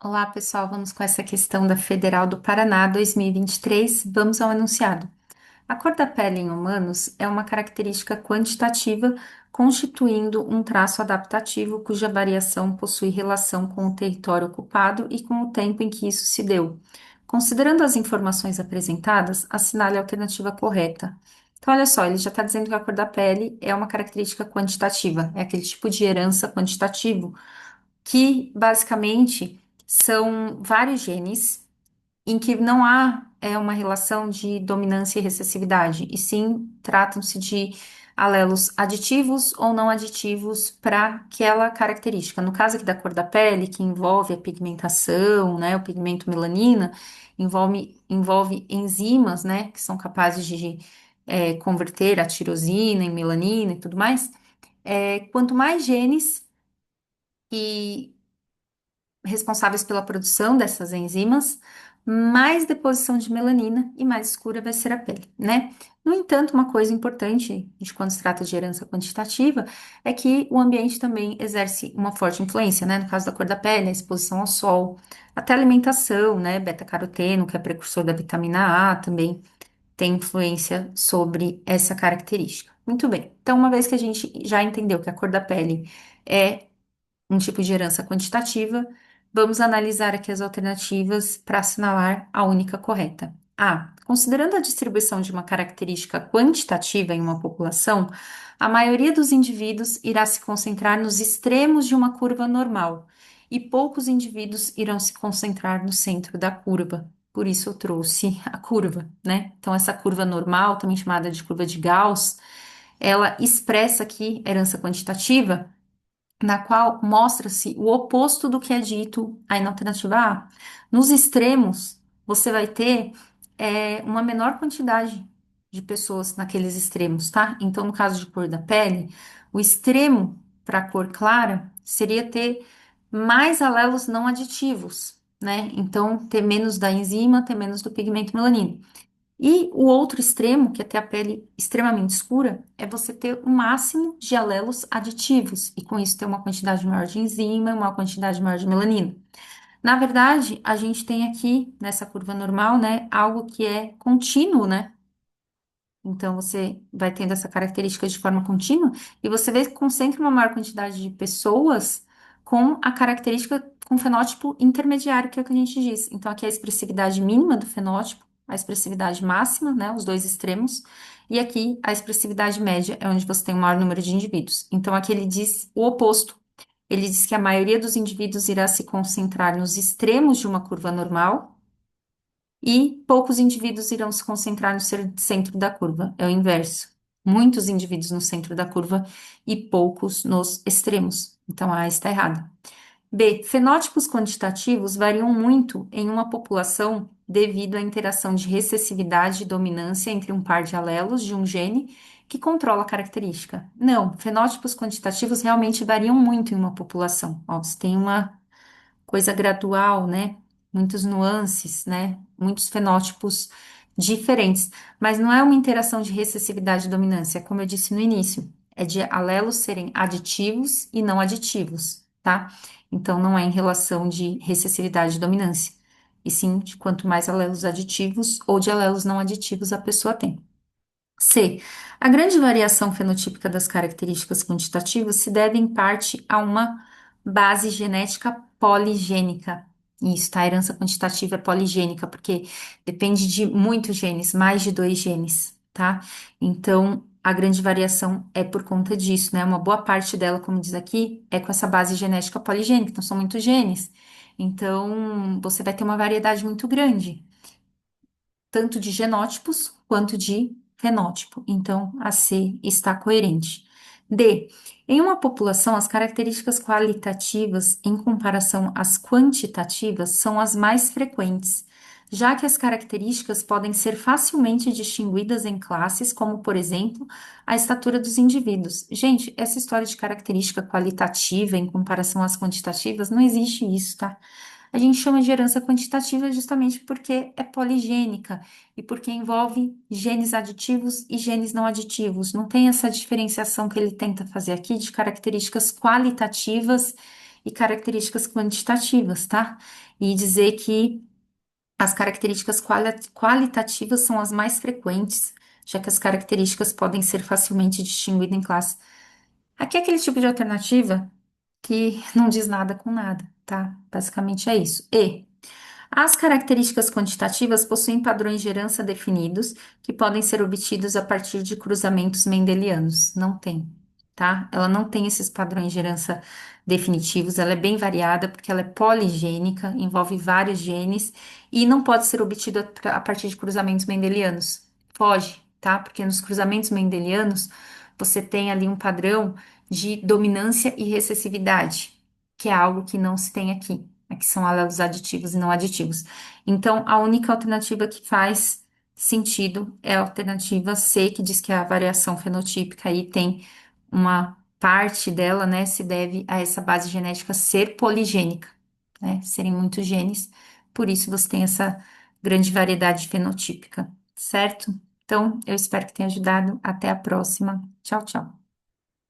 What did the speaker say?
Olá, pessoal. Vamos com essa questão da Federal do Paraná 2023. Vamos ao enunciado. A cor da pele em humanos é uma característica quantitativa constituindo um traço adaptativo cuja variação possui relação com o território ocupado e com o tempo em que isso se deu. Considerando as informações apresentadas, assinale a alternativa correta. Então, olha só, ele já está dizendo que a cor da pele é uma característica quantitativa, é aquele tipo de herança quantitativo que basicamente são vários genes em que não há uma relação de dominância e recessividade, e sim tratam-se de alelos aditivos ou não aditivos para aquela característica. No caso aqui da cor da pele, que envolve a pigmentação, né, o pigmento melanina, envolve enzimas, né, que são capazes de converter a tirosina em melanina e tudo mais. Quanto mais genes que responsáveis pela produção dessas enzimas, mais deposição de melanina e mais escura vai ser a pele, né? No entanto, uma coisa importante de quando se trata de herança quantitativa é que o ambiente também exerce uma forte influência, né? No caso da cor da pele, a exposição ao sol, até a alimentação, né? Beta-caroteno, que é precursor da vitamina A, também tem influência sobre essa característica. Muito bem. Então, uma vez que a gente já entendeu que a cor da pele é um tipo de herança quantitativa, vamos analisar aqui as alternativas para assinalar a única correta. A. Considerando a distribuição de uma característica quantitativa em uma população, a maioria dos indivíduos irá se concentrar nos extremos de uma curva normal e poucos indivíduos irão se concentrar no centro da curva. Por isso eu trouxe a curva, né? Então, essa curva normal, também chamada de curva de Gauss, ela expressa aqui a herança quantitativa na qual mostra-se o oposto do que é dito aí na alternativa A. Nos extremos, você vai ter uma menor quantidade de pessoas naqueles extremos, tá? Então, no caso de cor da pele, o extremo para a cor clara seria ter mais alelos não aditivos, né? Então, ter menos da enzima, ter menos do pigmento melanino. E o outro extremo, que é ter a pele extremamente escura, é você ter o máximo de alelos aditivos, e com isso ter uma quantidade maior de enzima, uma quantidade maior de melanina. Na verdade, a gente tem aqui, nessa curva normal, né, algo que é contínuo, né? Então, você vai tendo essa característica de forma contínua e você vê que concentra uma maior quantidade de pessoas com a característica com fenótipo intermediário, que é o que a gente diz. Então, aqui é a expressividade mínima do fenótipo, a expressividade máxima, né, os dois extremos, e aqui a expressividade média é onde você tem o maior número de indivíduos. Então, aqui ele diz o oposto. Ele diz que a maioria dos indivíduos irá se concentrar nos extremos de uma curva normal e poucos indivíduos irão se concentrar no centro da curva. É o inverso. Muitos indivíduos no centro da curva e poucos nos extremos. Então, a A está errada. B. Fenótipos quantitativos variam muito em uma população devido à interação de recessividade e dominância entre um par de alelos de um gene que controla a característica. Não, fenótipos quantitativos realmente variam muito em uma população. Ó, você tem uma coisa gradual, né? Muitos nuances, né? Muitos fenótipos diferentes, mas não é uma interação de recessividade e dominância, como eu disse no início, é de alelos serem aditivos e não aditivos, tá? Então não é em relação de recessividade e dominância, e sim de quanto mais alelos aditivos ou de alelos não aditivos a pessoa tem. C. A grande variação fenotípica das características quantitativas se deve em parte a uma base genética poligênica. Isso, tá? A herança quantitativa é poligênica, porque depende de muitos genes, mais de dois genes, tá? Então, a grande variação é por conta disso, né? Uma boa parte dela, como diz aqui, é com essa base genética poligênica, então são muitos genes. Então, você vai ter uma variedade muito grande tanto de genótipos quanto de fenótipo. Então, a C está coerente. D. Em uma população, as características qualitativas em comparação às quantitativas são as mais frequentes, já que as características podem ser facilmente distinguidas em classes, como, por exemplo, a estatura dos indivíduos. Gente, essa história de característica qualitativa em comparação às quantitativas, não existe isso, tá? A gente chama de herança quantitativa justamente porque é poligênica e porque envolve genes aditivos e genes não aditivos. Não tem essa diferenciação que ele tenta fazer aqui de características qualitativas e características quantitativas, tá? E dizer que as características qualitativas são as mais frequentes, já que as características podem ser facilmente distinguidas em classe. Aqui é aquele tipo de alternativa que não diz nada com nada, tá? Basicamente é isso. E as características quantitativas possuem padrões de herança definidos que podem ser obtidos a partir de cruzamentos mendelianos. Não tem, tá? Ela não tem esses padrões de herança definitivos, ela é bem variada porque ela é poligênica, envolve vários genes e não pode ser obtida a partir de cruzamentos mendelianos. Foge, tá? Porque nos cruzamentos mendelianos você tem ali um padrão de dominância e recessividade, que é algo que não se tem aqui. Aqui são alelos aditivos e não aditivos. Então, a única alternativa que faz sentido é a alternativa C, que diz que a variação fenotípica aí tem uma parte dela, né, se deve a essa base genética ser poligênica, né, serem muitos genes, por isso você tem essa grande variedade fenotípica, certo? Então, eu espero que tenha ajudado. Até a próxima. Tchau, tchau.